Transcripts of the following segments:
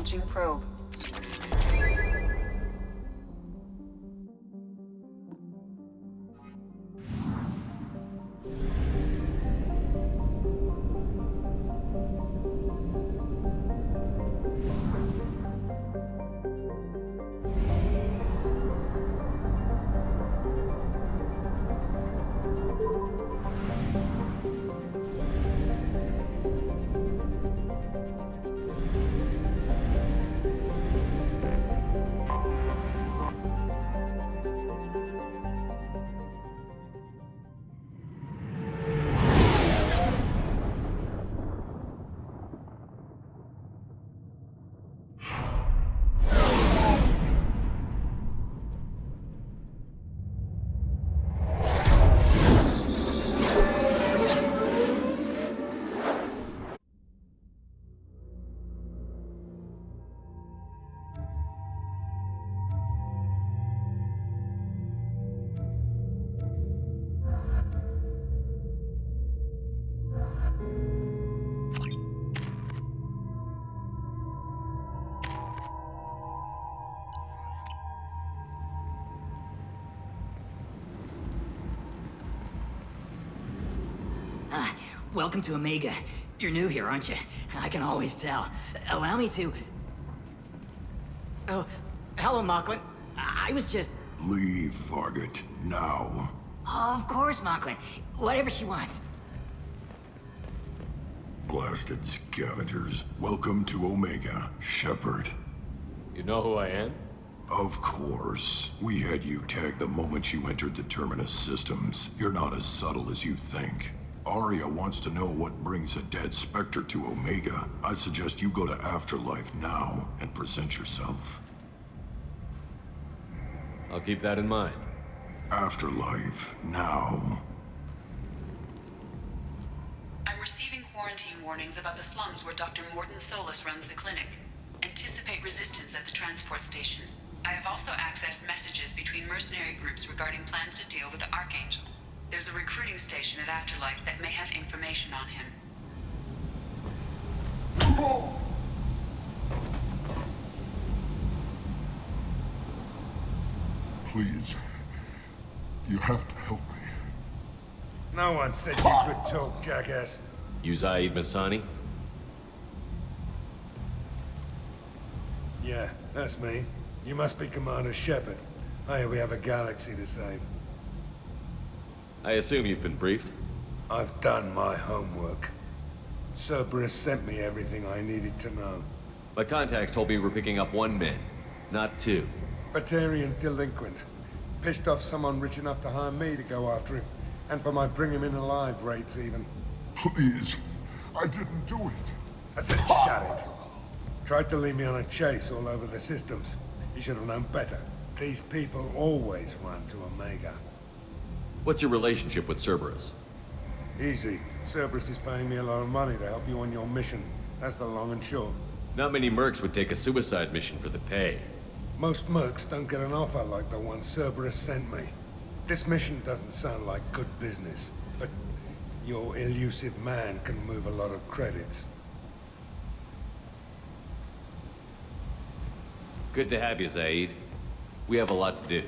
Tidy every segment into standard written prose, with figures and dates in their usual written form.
Launching probe. Welcome to Omega. You're new here, aren't you? I can always tell. Allow me to... Oh, hello, Mocklin. I was just... Leave, Varget, now. Of course, Mocklin. Whatever she wants. Blasted scavengers. Welcome to Omega, Shepard. You know who I am? Of course. We had you tagged the moment you entered the Terminus systems. You're not as subtle as you think. Arya wants to know what brings a dead Spectre to Omega. I suggest you go to Afterlife now and present yourself. I'll keep that in mind. Afterlife now. I'm receiving quarantine warnings about the slums where Dr. Morton Solus runs the clinic. Anticipate resistance at the transport station. I have also accessed messages between mercenary groups regarding plans to deal with the Archangel. There's a recruiting station at Afterlife that may have information on him. Please. You have to help me. No one said you could talk, jackass. You Zaid Masani? Yeah, that's me. You must be Commander Shepard. Hey, we have a galaxy to save. I assume you've been briefed? I've done my homework. Cerberus sent me everything I needed to know. My contacts told me we're picking up one man, not two. Batarian delinquent. Pissed off someone rich enough to hire me to go after him. And for my bring him in alive rates even. Please. I didn't do it. I said shut it. Tried to lead me on a chase all over the systems. You should have known better. These people always run to Omega. What's your relationship with Cerberus? Easy. Cerberus is paying me a lot of money to help you on your mission. That's the long and short. Not many mercs would take a suicide mission for the pay. Most mercs don't get an offer like the one Cerberus sent me. This mission doesn't sound like good business, but your elusive man can move a lot of credits. Good to have you, Zaid. We have a lot to do.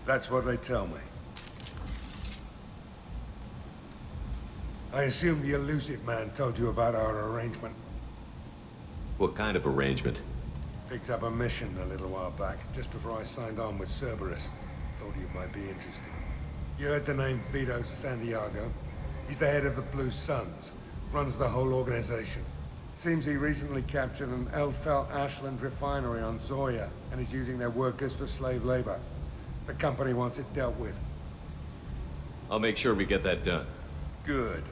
That's what they tell me. I assume the elusive man told you about our arrangement. What kind of arrangement? Picked up a mission a little while back, just before I signed on with Cerberus. Thought you might be interested. You heard the name Vito Santiago? He's the head of the Blue Suns, runs the whole organization. Seems he recently captured an Eldfell Ashland refinery on Zoya and is using their workers for slave labor. The company wants it dealt with. I'll make sure we get that done. Good.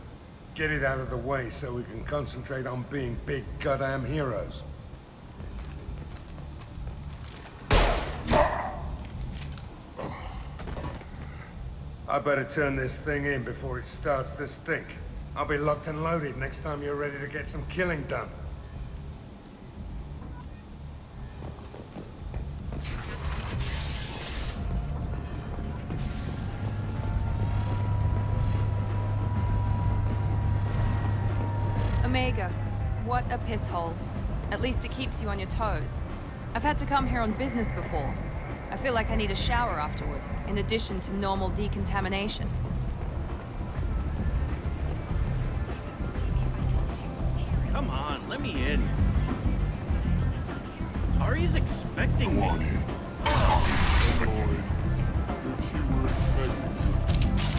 Get it out of the way so we can concentrate on being big goddamn heroes. I better turn this thing in before it starts to stink. I'll be locked and loaded next time you're ready to get some killing done. Omega, what a piss hole. At least it keeps you on your toes. I've had to come here on business before. I feel like I need a shower afterward, in addition to normal decontamination. Come on, let me in. Ari's expecting me.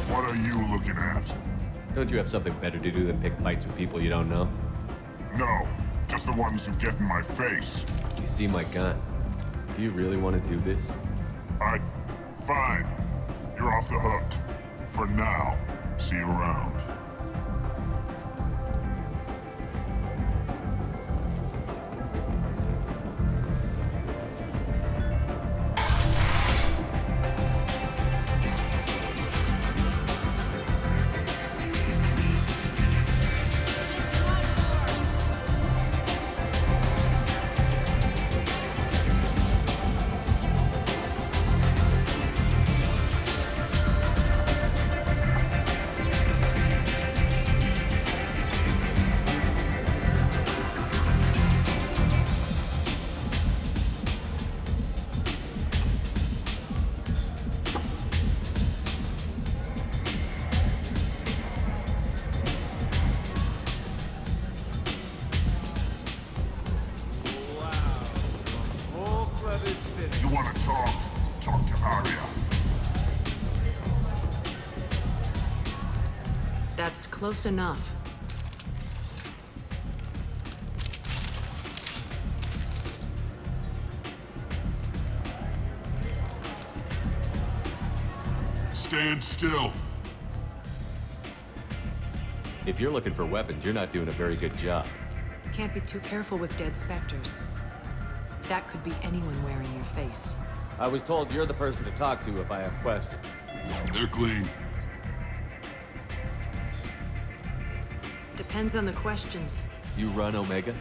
What are you looking at? Don't you have something better to do than pick fights with people you don't know? No, just the ones who get in my face. You see my gun. Do you really want to do this? Fine. You're off the hook. For now. See you around. You want to talk? Talk to Arya. That's close enough. Stand still. If you're looking for weapons, you're not doing a very good job. Can't be too careful with dead specters. That could be anyone wearing your face. I was told you're the person to talk to if I have questions. They're clean. Depends on the questions. You run Omega?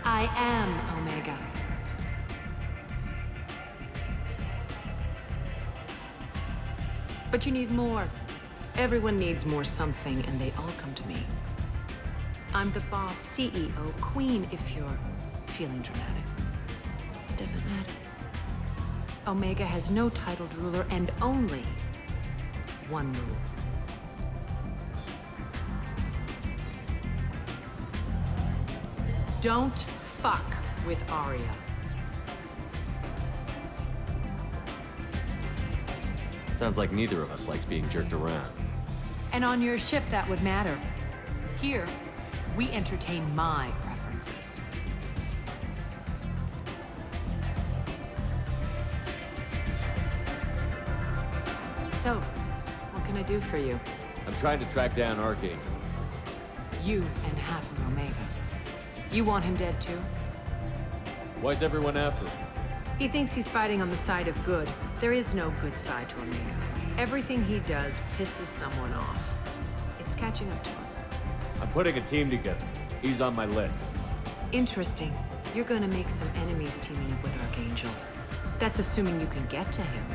I am Omega. But you need more. Everyone needs more something, and they all come to me. I'm the boss, CEO, queen, if you're feeling dramatic. It doesn't matter. Omega has no titled ruler and only one rule. Don't fuck with Arya. Sounds like neither of us likes being jerked around. And on your ship, that would matter. Here, we entertain my preferences. So, what can I do for you? I'm trying to track down Archangel. You and half of Omega. You want him dead too? Why's everyone after him? He thinks he's fighting on the side of good. There is no good side to Omega. Everything he does pisses someone off. It's catching up to him. I'm putting a team together. He's on my list. Interesting. You're gonna make some enemies teaming up with Archangel. That's assuming you can get to him.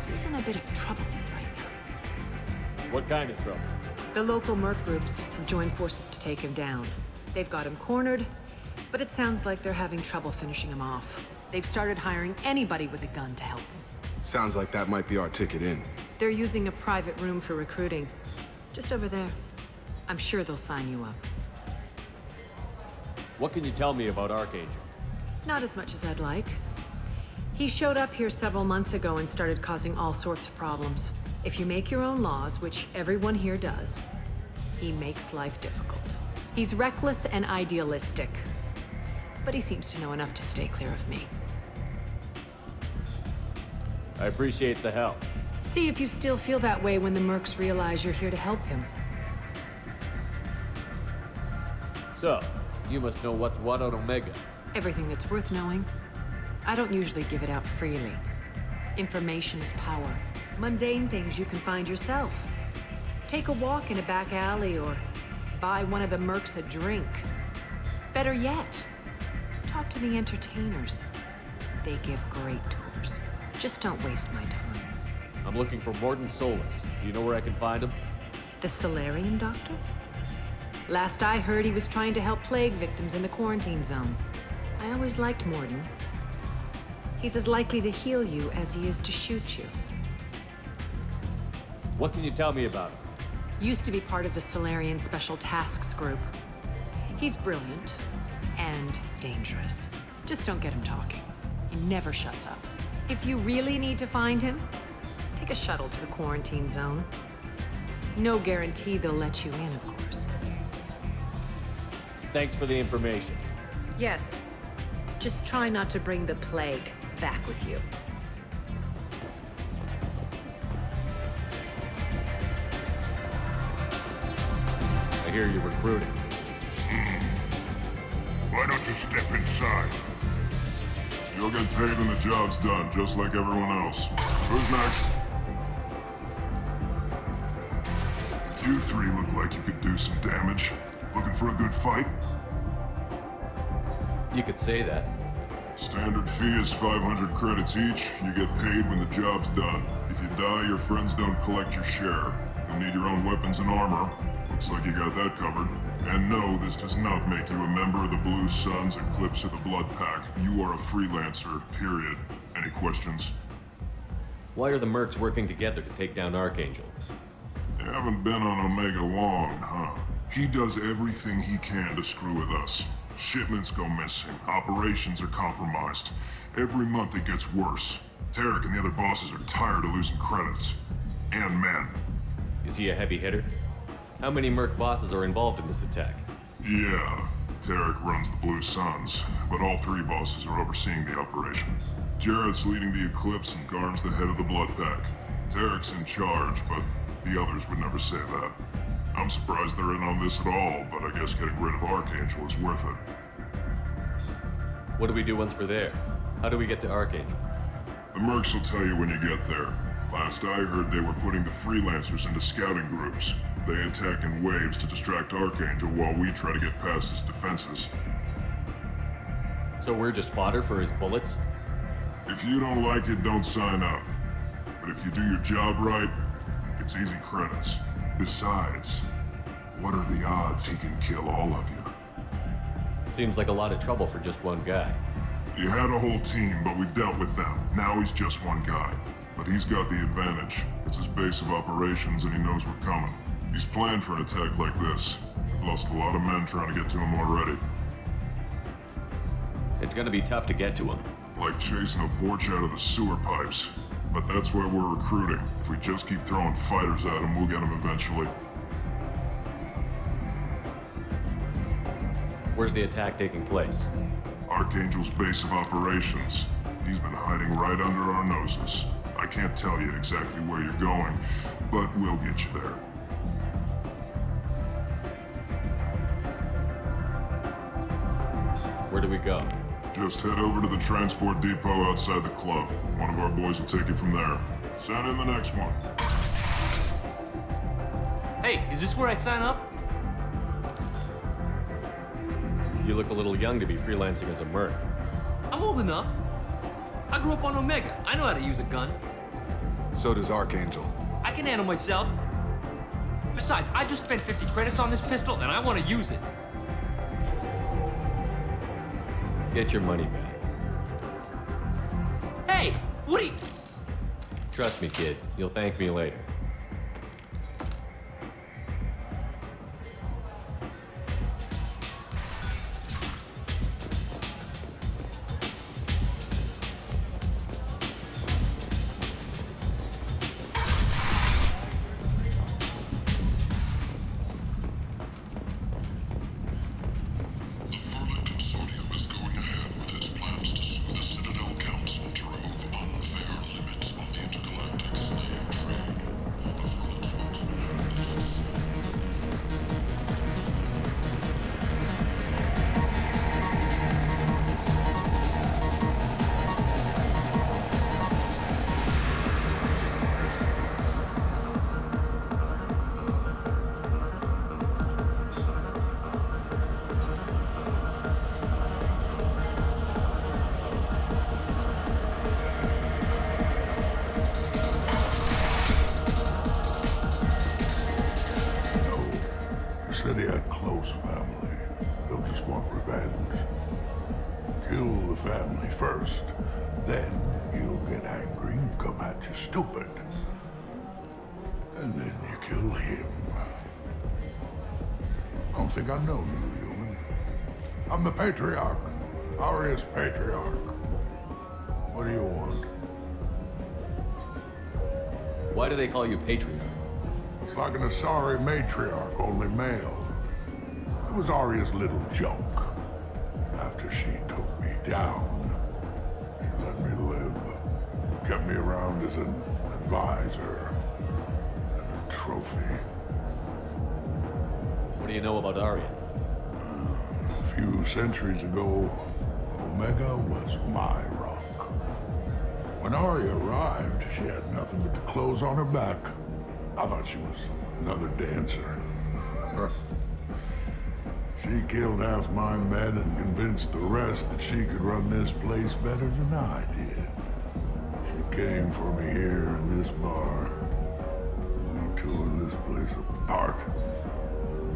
He's in a bit of trouble right now. What kind of trouble? The local merc groups have joined forces to take him down. They've got him cornered, but it sounds like they're having trouble finishing him off. They've started hiring anybody with a gun to help them. Sounds like that might be our ticket in. They're using a private room for recruiting. Just over there. I'm sure they'll sign you up. What can you tell me about Archangel? Not as much as I'd like. He showed up here several months ago and started causing all sorts of problems. If you make your own laws, which everyone here does, he makes life difficult. He's reckless and idealistic. But he seems to know enough to stay clear of me. I appreciate the help. See if you still feel that way when the mercs realize you're here to help him. So, you must know what's what on Omega. Everything that's worth knowing. I don't usually give it out freely. Information is power. Mundane things you can find yourself. Take a walk in a back alley or buy one of the mercs a drink. Better yet, talk to the entertainers. They give great tours. Just don't waste my time. I'm looking for Morton Solus. Do you know where I can find him? The Solarian doctor? Last I heard, he was trying to help plague victims in the quarantine zone. I always liked Morton. He's as likely to heal you as he is to shoot you. What can you tell me about him? Used to be part of the Solarian Special Tasks Group. He's brilliant and dangerous. Just don't get him talking. He never shuts up. If you really need to find him, take a shuttle to the quarantine zone. No guarantee they'll let you in, of course. Thanks for the information. Yes. Just try not to bring the plague back with you. I hear you're recruiting. Why don't you step inside? You'll get paid when the job's done, just like everyone else. Who's next? You three look like you could do some damage. Looking for a good fight? You could say that. Standard fee is 500 credits each. You get paid when the job's done. If you die, your friends don't collect your share. You'll need your own weapons and armor. Looks like you got that covered. And no, this does not make you a member of the Blue Suns, Eclipse, or the Blood Pack. You are a freelancer, period. Any questions? Why are the mercs working together to take down Archangel? You haven't been on Omega long, huh? He does everything he can to screw with us. Shipments go missing. Operations are compromised. Every month it gets worse. Tarek and the other bosses are tired of losing credits. And men. Is he a heavy hitter? How many merc bosses are involved in this attack? Yeah, Tarek runs the Blue Suns, but all three bosses are overseeing the operation. Jarrett's leading the Eclipse and Garn's the head of the Blood Pack. Tarek's in charge, but the others would never say that. I'm surprised they're in on this at all, but I guess getting rid of Archangel is worth it. What do we do once we're there? How do we get to Archangel? The mercs will tell you when you get there. Last I heard, they were putting the freelancers into scouting groups. They attack in waves to distract Archangel while we try to get past his defenses. So we're just fodder for his bullets? If you don't like it, don't sign up. But if you do your job right, it's easy credits. Besides, what are the odds he can kill all of you? Seems like a lot of trouble for just one guy. He had a whole team, but we've dealt with them. Now he's just one guy. But he's got the advantage. It's his base of operations and he knows we're coming. He's planned for an attack like this. We've lost a lot of men trying to get to him already. It's gonna be tough to get to him. Like chasing a Vorch out of the sewer pipes. But that's why we're recruiting. If we just keep throwing fighters at him, we'll get him eventually. Where's the attack taking place? Archangel's base of operations. He's been hiding right under our noses. I can't tell you exactly where you're going, but we'll get you there. Where do we go? Just head over to the transport depot outside the club. One of our boys will take you from there. Send in the next one. Hey, is this where I sign up? You look a little young to be freelancing as a merc. I'm old enough. I grew up on Omega. I know how to use a gun. So does Archangel. I can handle myself. Besides, I just spent 50 credits on this pistol and I want to use it. Get your money back. Hey, what are you... Trust me, kid. You'll thank me later. Kill the family first, then he'll get angry and come at you stupid. And then you kill him. I don't think I know you, human. I'm the Patriarch. Aria's Patriarch. What do you want? Why do they call you Patriarch? It's like an Asari matriarch, only male. It was Aria's little joke. After she took me down, she let me live. Kept me around as an advisor and a trophy. What do you know about Aria? A few centuries ago, Omega was my rock. When Aria arrived, she had nothing but the clothes on her back. I thought she was another dancer. She killed half my men and convinced the rest that she could run this place better than I did. She came for me here in this bar. We tore this place apart.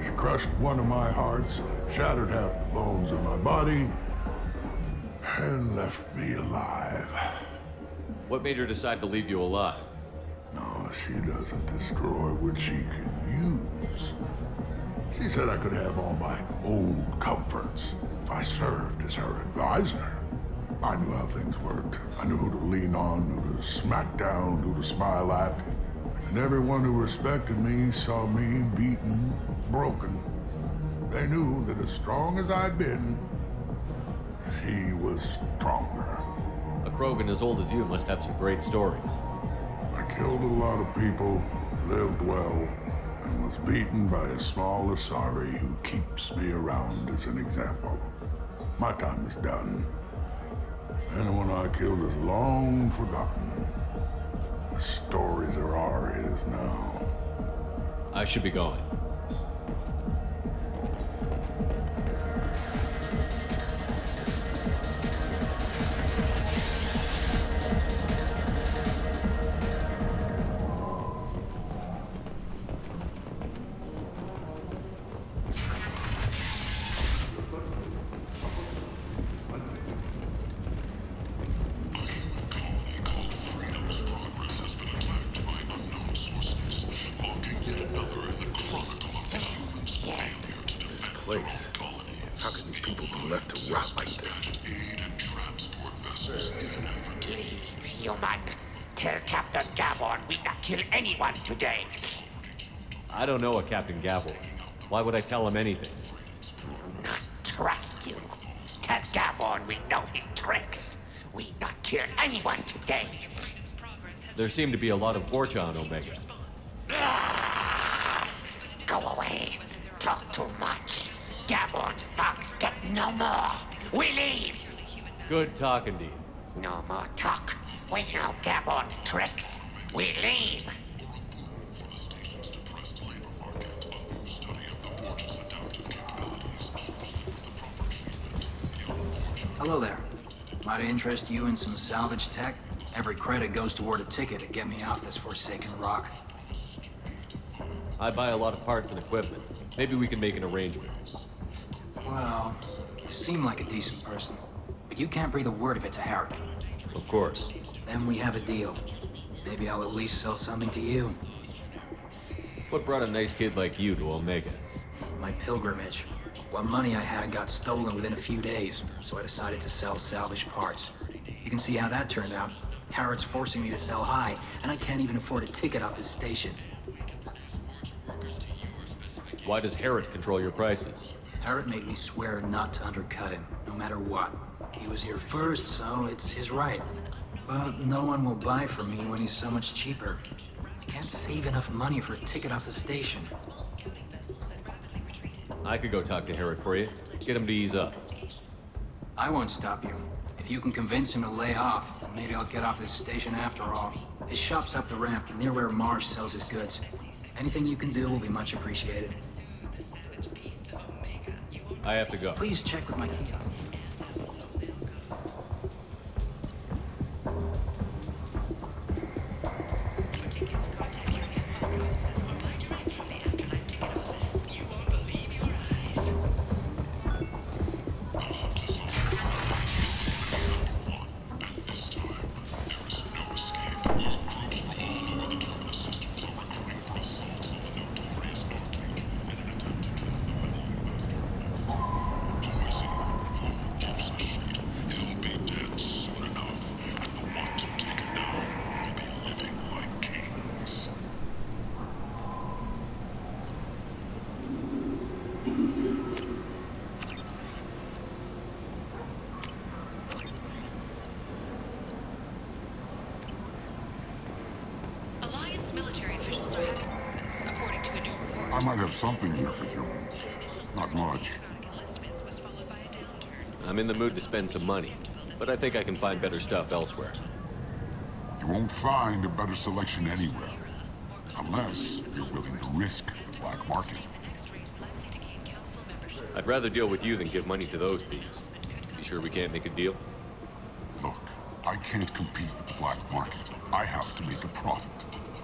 She crushed one of my hearts, shattered half the bones in my body, and left me alive. What made her decide to leave you alive? No, she doesn't destroy what she can use. She said I could have all my old comforts if I served as her advisor. I knew how things worked. I knew who to lean on, who to smack down, who to smile at. And everyone who respected me saw me beaten, broken. They knew that as strong as I'd been, she was stronger. A Krogan as old as you must have some great stories. I killed a lot of people, lived well, and was beaten by a small Asari who keeps me around as an example. My time is done. Anyone I killed is long forgotten. The stories are Aria's now. I should be going. Place. How can these people be left to rot like this? Please, human. Tell Captain Gavon we not kill anyone today. I don't know a Captain Gavel. Why would I tell him anything? Not trust you. Tell Gavon we know his tricks. We not kill anyone today. There seem to be a lot of Vorcha on Omega. Go away. Talk too much. Gavon's thugs get no more. We leave. Good talk indeed. No more talk. We know Gavon's tricks. We leave. Hello there. Might I interest you in some salvage tech? Every credit goes toward a ticket to get me off this forsaken rock. I buy a lot of parts and equipment. Maybe we can make an arrangement. Well, you seem like a decent person, but you can't breathe a word of it to Harrod. Of course. Then we have a deal. Maybe I'll at least sell something to you. What brought a nice kid like you to Omega? My pilgrimage. What money I had got stolen within a few days, so I decided to sell salvaged parts. You can see how that turned out. Harrod's forcing me to sell high, and I can't even afford a ticket off this station. Why does Harrod control your prices? Harrod made me swear not to undercut him, no matter what. He was here first, so it's his right. But no one will buy from me when he's so much cheaper. I can't save enough money for a ticket off the station. I could go talk to Harrod for you. Get him to ease up. I won't stop you. If you can convince him to lay off, then maybe I'll get off this station after all. His shop's up the ramp, near where Marsh sells his goods. Anything you can do will be much appreciated. I have to go. Please check with my key. I might have something here for you. Not much. I'm in the mood to spend some money, but I think I can find better stuff elsewhere. You won't find a better selection anywhere. Unless you're willing to risk the black market. I'd rather deal with you than give money to those thieves. You sure we can't make a deal? Look, I can't compete with the black market. I have to make a profit.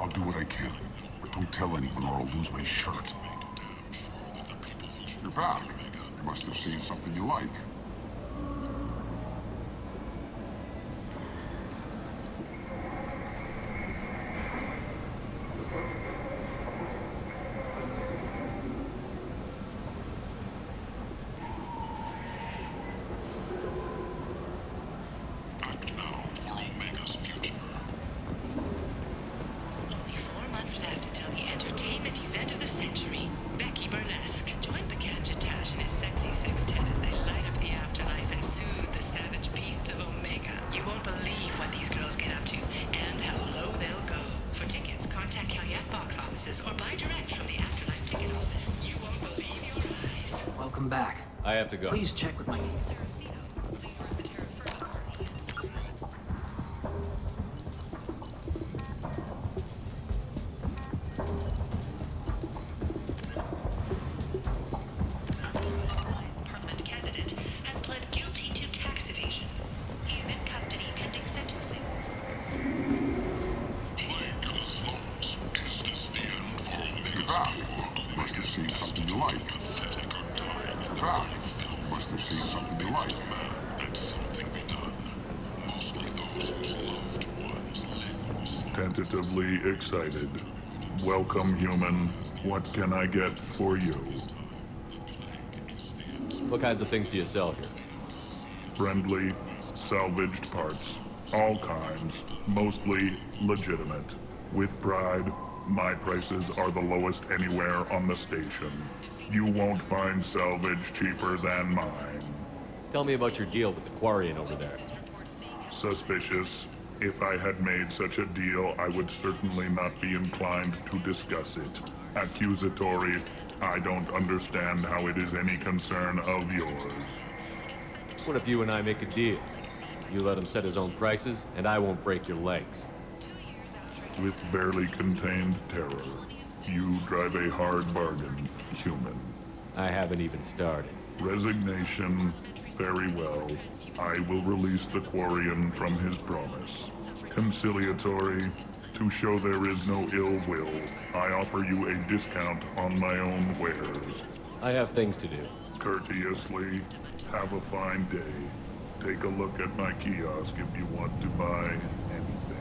I'll do what I can, but don't tell anyone or I'll lose my shirt. You're back. You must have seen something you like. Welcome back. I have to go. Please check with my... Parliament candidate has pled guilty to tax evasion. He is in custody pending sentencing. You're back. You must have seen something you like. You're back. You must have seen something you like. Tentatively excited. Welcome, human. What can I get for you? What kinds of things do you sell here? Friendly, salvaged parts. All kinds. Mostly legitimate. With pride, my prices are the lowest anywhere on the station. You won't find salvage cheaper than mine. Tell me about your deal with the Quarian over there. Suspicious. If I had made such a deal, I would certainly not be inclined to discuss it. Accusatory. I don't understand how it is any concern of yours. What if you and I make a deal? You let him set his own prices, and I won't break your legs. With barely contained terror, you drive a hard bargain, human. I haven't even started. Resignation. Very well. I will release the Quarian from his promise. Conciliatory. To show there is no ill will, I offer you a discount on my own wares. I have things to do. Courteously. Have a fine day. Take a look at my kiosk if you want to buy anything.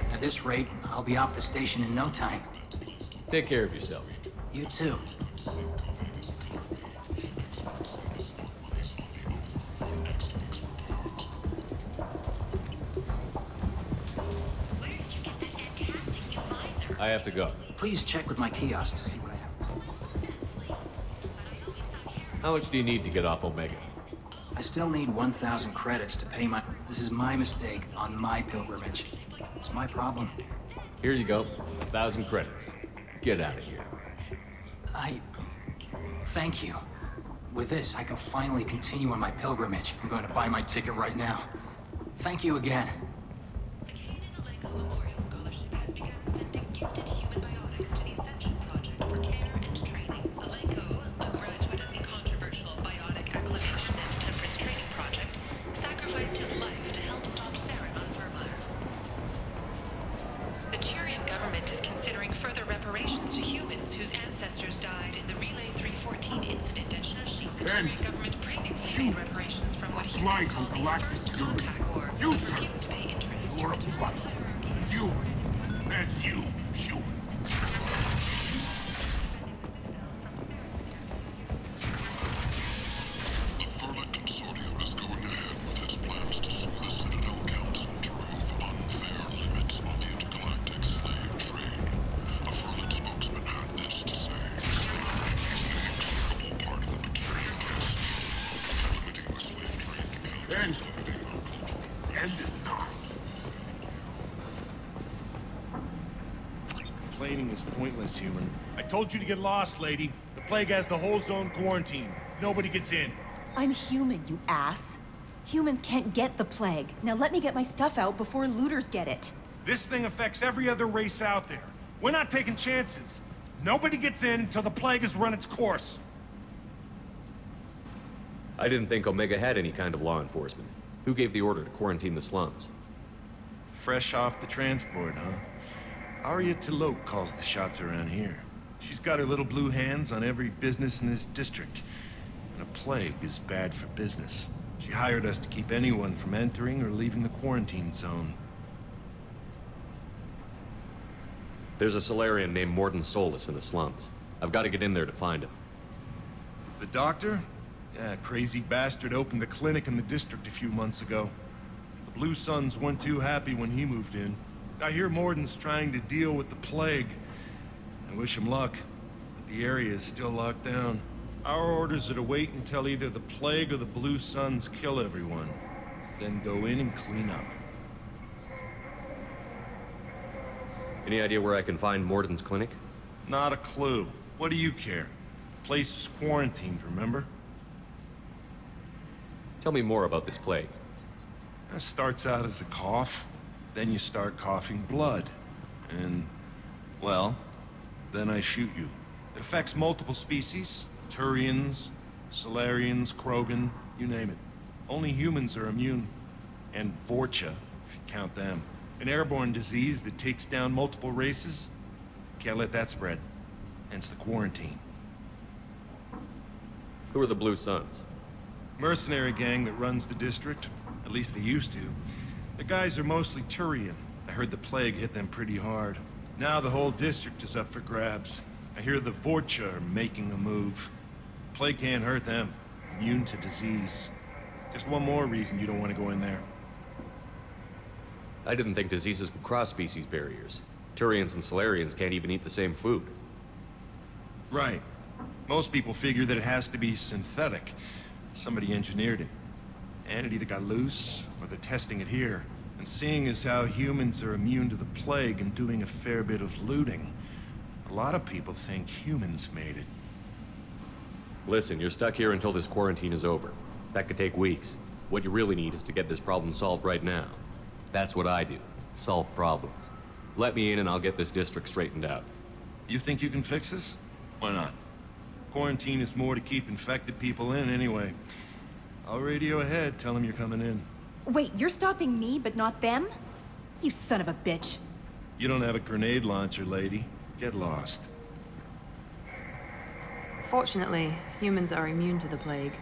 At this rate, I'll be off the station in no time. Take care of yourself. You too. I have to go. Please check with my kiosk to see what I have. How much do you need to get off Omega? I still need 1,000 credits to pay my... This is my mistake on my pilgrimage. It's my problem. Here you go. 1,000 credits. Get out of here. Thank you. With this, I can finally continue on my pilgrimage. I'm going to buy my ticket right now. Thank you again. Memorial Scholarship has begun sending gifted human biotics to the Ascension Project for care and training. Alenko, a graduate of the controversial Biotic Acquisition and Temperance Training Project, sacrificed his life to help stop sarin on Vermeer. The Tyrian government is considering further reparations to humans whose ancestors died in the Relay 314 incident at Shashi. The Tyrian government previously made reparations from what humans call the First Contact War, but refused to pay interest. You're a blight. You and you, human. End it not. Complaining is pointless, human. I told you to get lost, lady. The plague has the whole zone quarantined. Nobody gets in. I'm human, you ass. Humans can't get the plague. Now let me get my stuff out before looters get it. This thing affects every other race out there. We're not taking chances. Nobody gets in until the plague has run its course. I didn't think Omega had any kind of law enforcement. Who gave the order to quarantine the slums? Fresh off the transport, huh? Arya Tilok calls the shots around here. She's got her little blue hands on every business in this district. And a plague is bad for business. She hired us to keep anyone from entering or leaving the quarantine zone. There's a Solarian named Morden Solus in the slums. I've got to get in there to find him. The doctor? Yeah, crazy bastard opened a clinic in the district a few months ago. The Blue Suns weren't too happy when he moved in. I hear Morden's trying to deal with the plague. I wish him luck, but the area is still locked down. Our orders are to wait until either the plague or the Blue Suns kill everyone. Then go in and clean up. Any idea where I can find Morden's clinic? Not a clue. What do you care? The place is quarantined, remember? Tell me more about this plague. It starts out as a cough, then you start coughing blood. And, well, then I shoot you. It affects multiple species. Turians, Solarians, Krogan, you name it. Only humans are immune. And Vorcha, if you count them. An airborne disease that takes down multiple races. Can't let that spread. Hence the quarantine. Who are the Blue Suns? Mercenary gang that runs the district. At least they used to. The guys are mostly Turian. I heard the plague hit them pretty hard. Now the whole district is up for grabs. I hear the Vorcha are making a move. Plague can't hurt them. Immune to disease. Just one more reason you don't want to go in there. I didn't think diseases would cross species barriers. Turians and Solarians can't even eat the same food. Right. Most people figure that it has to be synthetic. Somebody engineered it. And it either got loose, or they're testing it here. And seeing as how humans are immune to the plague and doing a fair bit of looting, a lot of people think humans made it. Listen, you're stuck here until this quarantine is over. That could take weeks. What you really need is to get this problem solved right now. That's what I do. Solve problems. Let me in and I'll get this district straightened out. You think you can fix this? Why not? Quarantine is more to keep infected people in anyway. I'll radio ahead, tell them you're coming in. Wait, you're stopping me, but not them? You son of a bitch. You don't have a grenade launcher, lady. Get lost. Fortunately, humans are immune to the plague.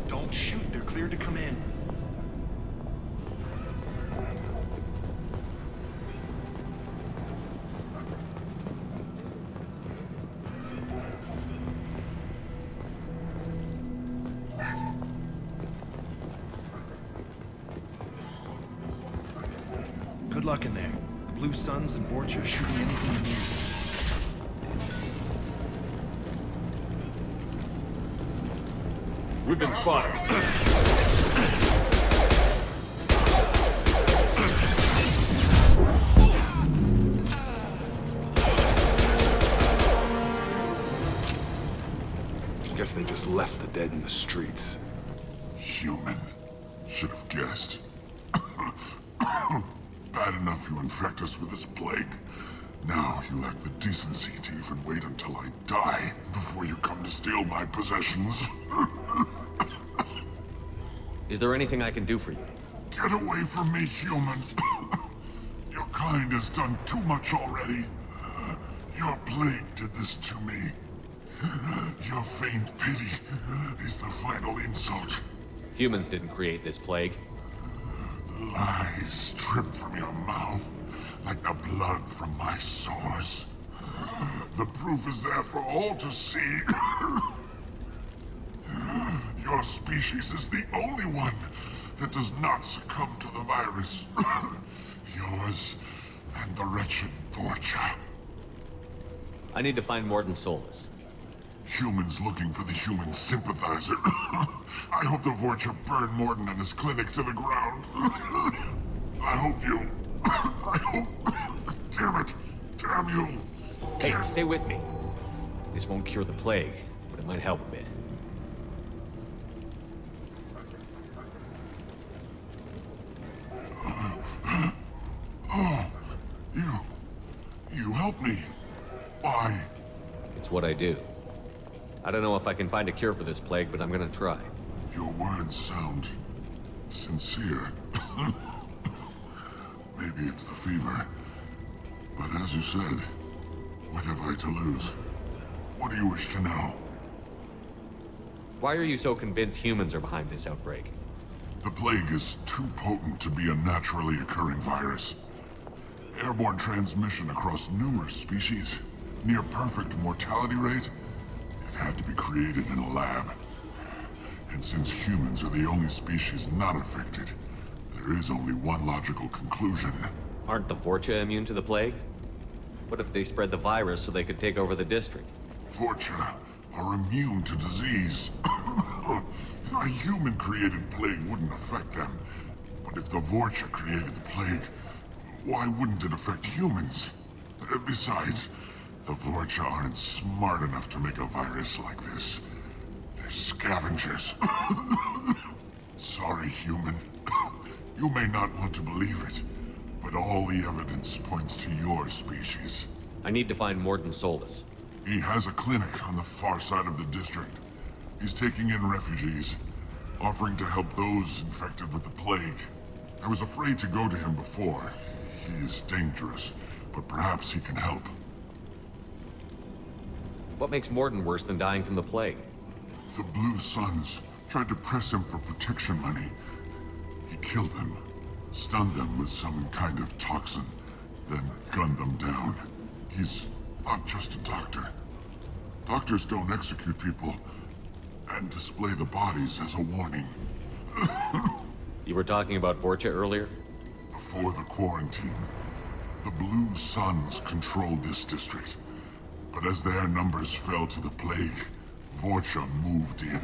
Don't shoot, they're cleared to come in. Good luck in there. The Blue Suns and Vorcha are shooting anything in here. We've been spotted. Guess they just left the dead in the streets. Human. Should have guessed. Bad enough you infect us with this plague. Now you lack the decency to even wait until I die before you come to steal my possessions. Is there anything I can do for you? Get away from me, human. Your kind has done too much already. Your plague did this to me. Your feigned pity is the final insult. Humans didn't create this plague. Lies drip from your mouth like the blood from my sores. The proof is there for all to see. Your species is the only one that does not succumb to the virus. Yours and the wretched Vorcha. I need to find Morden Solus. Humans looking for the human sympathizer. I hope the Vorcha burned Morden and his clinic to the ground. I hope you... I hope... Damn it! Damn you! Hey, stay with me. This won't cure the plague, but it might help a bit. Oh, you helped me. Why? It's what I do. I don't know if I can find a cure for this plague, but I'm gonna try. Your words sound sincere. Maybe it's the fever. But as you said, what have I to lose? What do you wish to know? Why are you so convinced humans are behind this outbreak? The plague is too potent to be a naturally occurring virus. Airborne transmission across numerous species, near perfect mortality rate. It had to be created in a lab. And since humans are the only species not affected, there is only one logical conclusion. Aren't the Vorcha immune to the plague? What if they spread the virus so they could take over the district? Vorcha are immune to disease. A human-created plague wouldn't affect them. But if the Vorcha created the plague, why wouldn't it affect humans? Besides, the Vorcha aren't smart enough to make a virus like this. They're scavengers. Sorry, human. You may not want to believe it, but all the evidence points to your species. I need to find Morden Solus. He has a clinic on the far side of the district. He's taking in refugees, offering to help those infected with the plague. I was afraid to go to him before. He is dangerous, but perhaps he can help. What makes Morden worse than dying from the plague? The Blue Suns tried to press him for protection money. He killed them, stunned them with some kind of toxin, then gunned them down. He's not just a doctor. Doctors don't execute people and display the bodies as a warning. You were talking about Vorcha earlier? Before the quarantine, the Blue Suns controlled this district. But as their numbers fell to the plague, Vorcha moved in.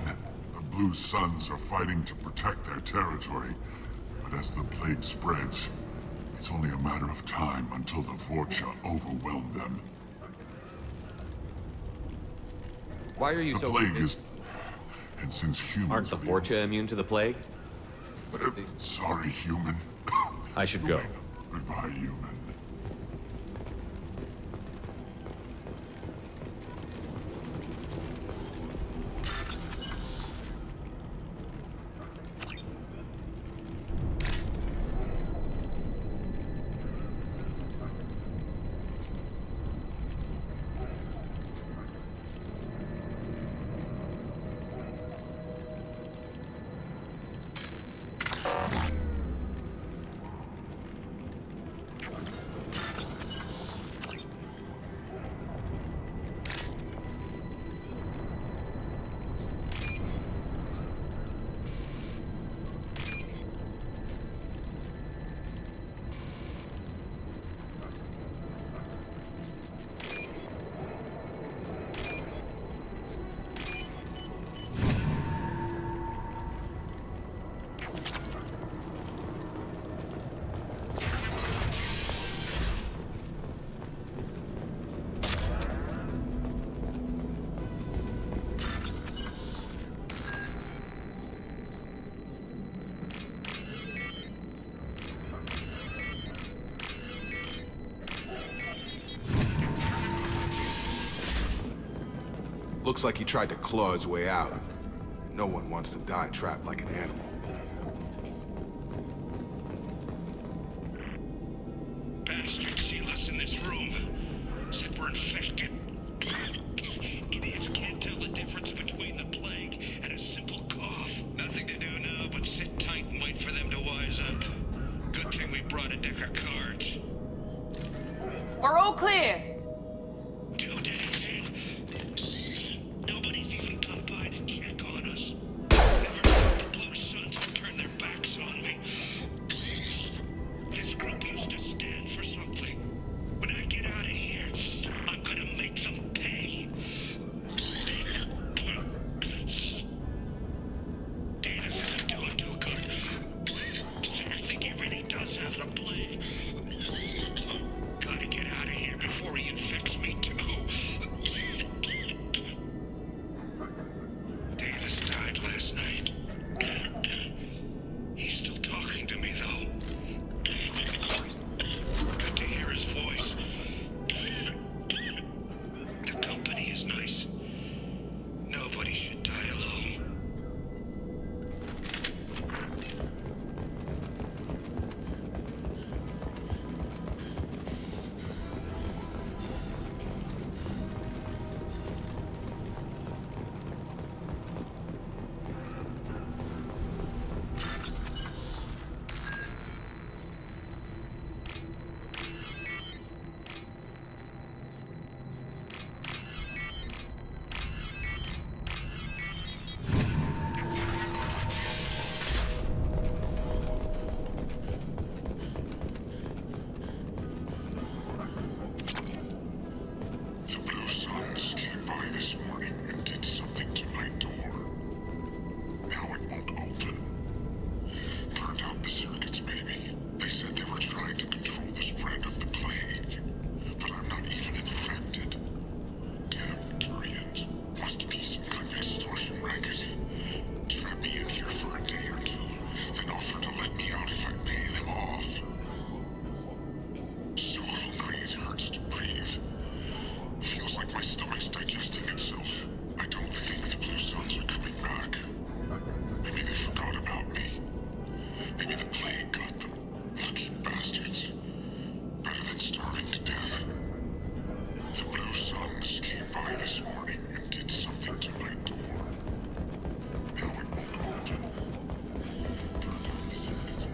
The Blue Suns are fighting to protect their territory. But as the plague spreads, it's only a matter of time until the Vorcha overwhelm them. Why are you the so plague convinced? And since humans... Aren't the Vorcha immune to the plague? Sorry, human. I should go. Goodbye, human. Looks like he tried to claw his way out. No one wants to die trapped like an animal. Bastards seal us in this room. Said we're infected. Idiots can't tell the difference between the plague and a simple cough. Nothing to do now but sit tight and wait for them to wise up. Good thing we brought a deck of cards. We're all clear. 2 days in. Nobody's even come by to check on us. Never thought the Blue Suns would turn their backs on me. This group used to stand for something. When I get out of here, I'm gonna make them pay. Davis isn't doing too good. I think he really does have the plague. Gotta get out of here before he infects me too. Davis died last night. He's still talking to me though. Good to hear his voice. The company is nice. Nobody should die alone. The Blue Suns came by this morning and did something to my door. Now it won't open. Turned out the circuits, maybe. They said they were trying to control the spread of the plague. But I'm not even infected. Damn Turians. Must be some kind of extortion racket. Trap me in here for a day or two, then offer to let me out if I pay them off. So hungry it hurts to breathe. Feels like my stomach's digesting itself. I don't think the Blue Suns are coming back. Maybe they forgot about me. Maybe the plague got them. Lucky bastards. Better than starving to death. The Blue Suns came by this morning and did something to my door. Now it won't open. Turned out the circuits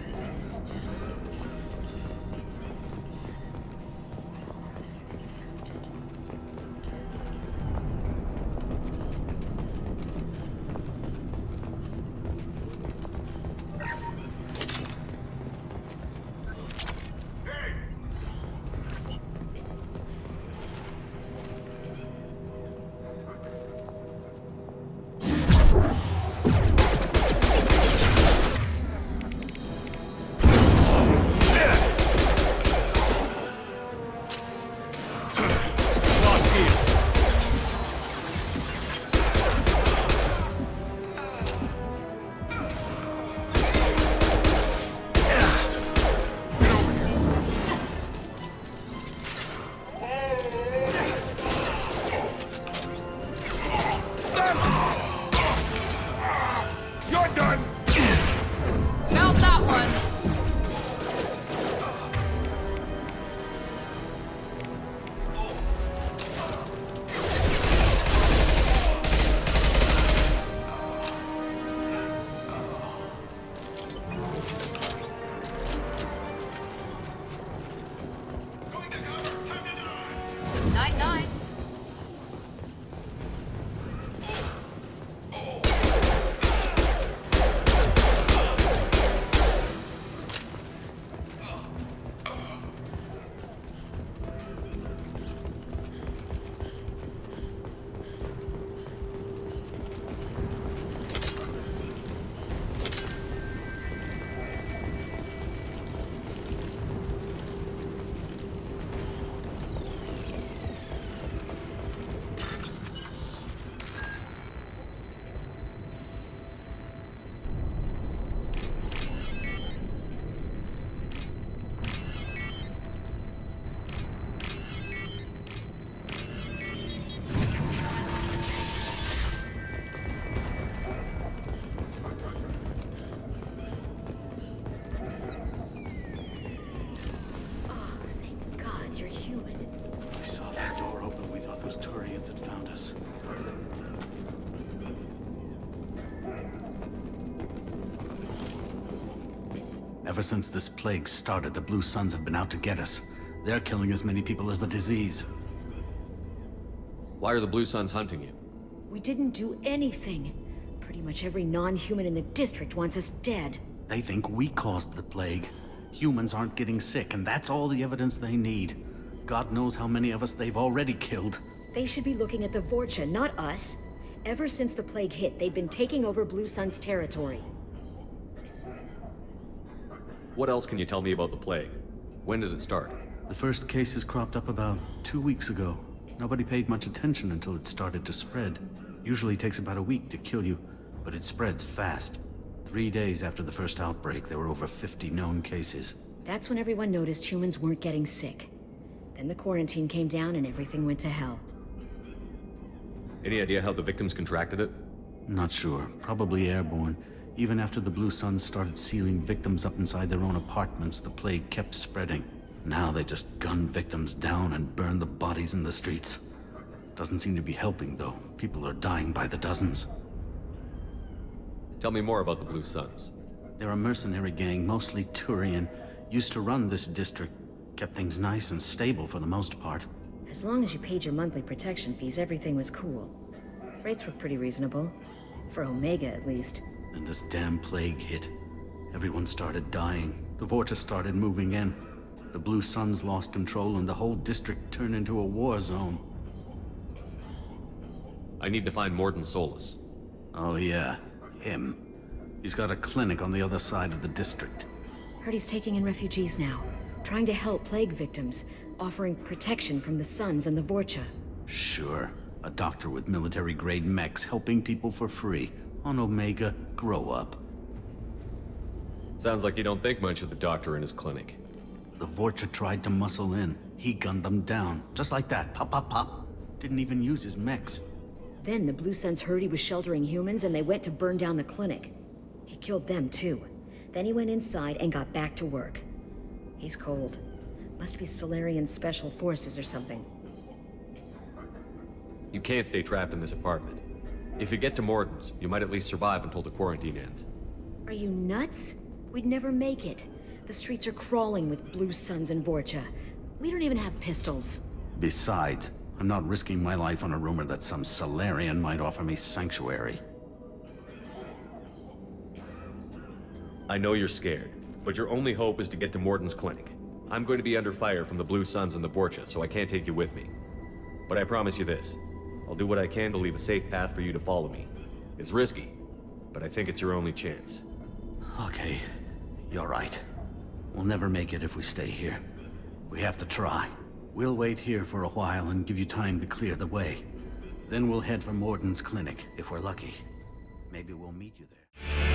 those Turians had found us. Ever since this plague started, the Blue Suns have been out to get us. They're killing as many people as the disease. Why are the Blue Suns hunting you? We didn't do anything. Pretty much every non-human in the district wants us dead. They think we caused the plague. Humans aren't getting sick, and that's all the evidence they need. God knows how many of us they've already killed. They should be looking at the Vorcha, not us. Ever since the plague hit, they've been taking over Blue Sun's territory. What else can you tell me about the plague? When did it start? The first cases cropped up about 2 weeks ago. Nobody paid much attention until it started to spread. Usually takes about a week to kill you, but it spreads fast. 3 days after the first outbreak, there were over 50 known cases. That's when everyone noticed humans weren't getting sick. Then the quarantine came down and everything went to hell. Any idea how the victims contracted it? Not sure. Probably airborne. Even after the Blue Suns started sealing victims up inside their own apartments, the plague kept spreading. Now they just gun victims down and burn the bodies in the streets. Doesn't seem to be helping, though. People are dying by the dozens. Tell me more about the Blue Suns. They're a mercenary gang, mostly Turian. Used to run this district. Kept things nice and stable for the most part. As long as you paid your monthly protection fees, everything was cool. Rates were pretty reasonable. For Omega, at least. Then this damn plague hit. Everyone started dying. The Vorta started moving in. The Blue Suns lost control and the whole district turned into a war zone. I need to find Morden Solus. Oh yeah, him. He's got a clinic on the other side of the district. Heard he's taking in refugees now. Trying to help plague victims. Offering protection from the Suns and the Vorcha. Sure. A doctor with military-grade mechs helping people for free. On Omega, grow up. Sounds like you don't think much of the doctor in his clinic. The Vorcha tried to muscle in. He gunned them down. Just like that. Pop, pop, pop. Didn't even use his mechs. Then the Blue Suns heard he was sheltering humans and they went to burn down the clinic. He killed them too. Then he went inside and got back to work. He's cold. Must be Solarian Special Forces or something. You can't stay trapped in this apartment. If you get to Morden's, you might at least survive until the quarantine ends. Are you nuts? We'd never make it. The streets are crawling with Blue Suns and Vorcha. We don't even have pistols. Besides, I'm not risking my life on a rumor that some Solarian might offer me sanctuary. I know you're scared, but your only hope is to get to Morden's clinic. I'm going to be under fire from the Blue Suns and the Vorcha, so I can't take you with me. But I promise you this. I'll do what I can to leave a safe path for you to follow me. It's risky, but I think it's your only chance. Okay, you're right. We'll never make it if we stay here. We have to try. We'll wait here for a while and give you time to clear the way. Then we'll head for Morden's clinic, if we're lucky. Maybe we'll meet you there.